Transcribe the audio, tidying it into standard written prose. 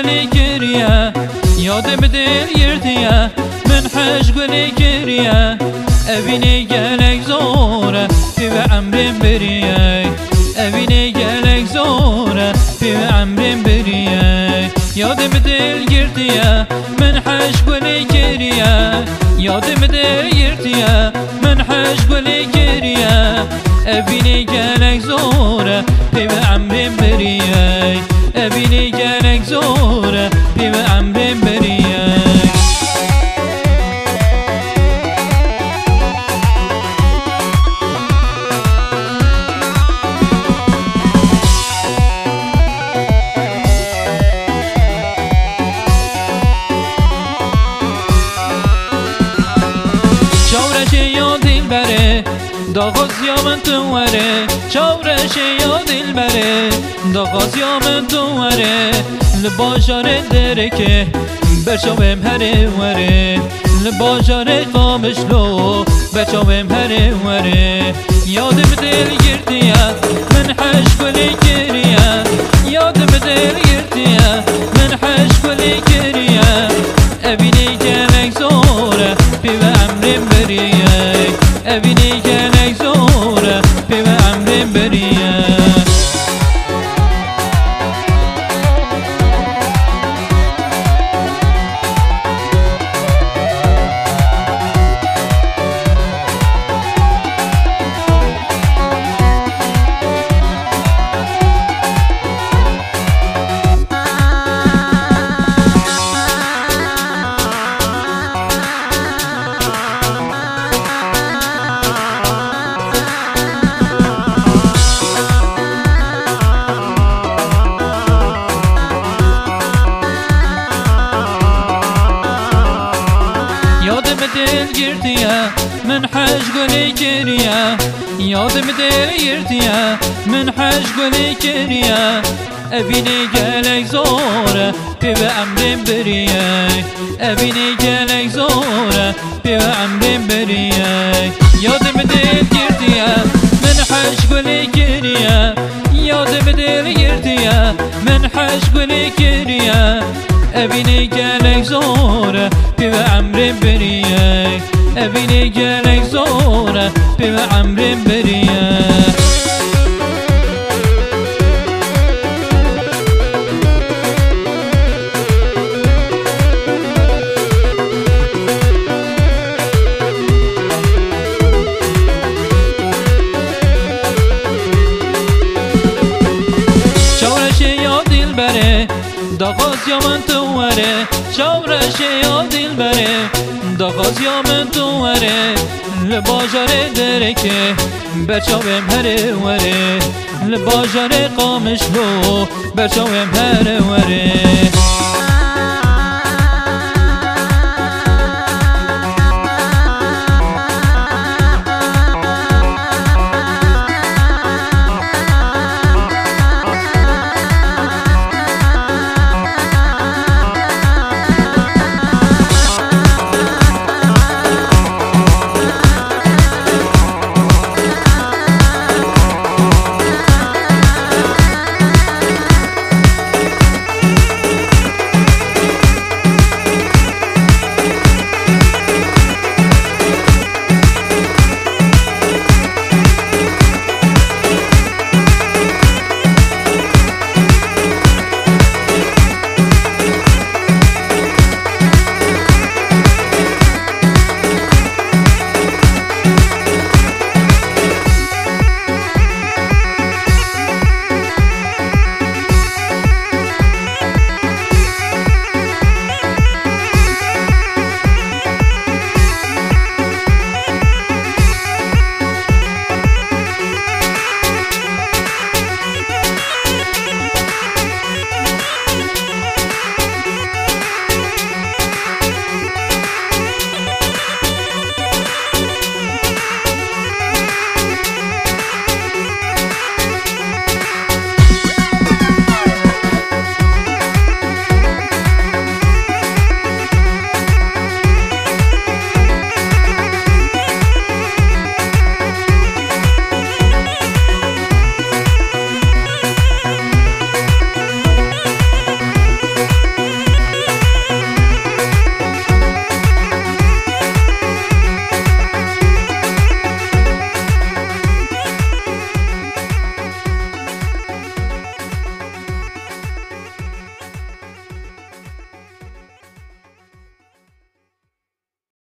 قولي كريا يادم دل يرتيا من حش قولي كريا أبيني قالك زورة في عمر بريا أبيني قالك زورة في عمر بريا يادم دل يرتيا من حش قولي كريا يادم دل يرتيا من حش قولي كريا أبيني قالك زورة في عمر بريا أبيني قالك زورة في عمر بريا داغاز یا من تو وره چاورش یا دل بره داغاز یا من تو وره لباشار درکه برشاوم هره وره لباشار قامش لو برشاوم هره وره یادم دل گرتیا من حش گلی کریا یادم دل گرتیا من حش گلی کریا ابینی گلک زوره بیو عمرم بریه ابینی گلک زوره بیو عمرم بریه دل گرتیا من حش گلی کریا یادم دل گرتیا من حش گلی کریا ابینی گلک زوره پیو عمرم بریه ابینی گلک زوره پیو عمرم بریه یادم دل گرتیا من حش گلی کریا یادم دل گرتیا من حش گلی کریا ابینی گلک زوره پیو عمرم بریه ابینی گلک زوره پیو عمرم بریه چاورش یا دل بره داغاز یا من تو وره چاورش یا دل بره داغاز یا من تو وره لباجار درکه برچاوم هره وره لباجار قامش لو برچاوم هره وره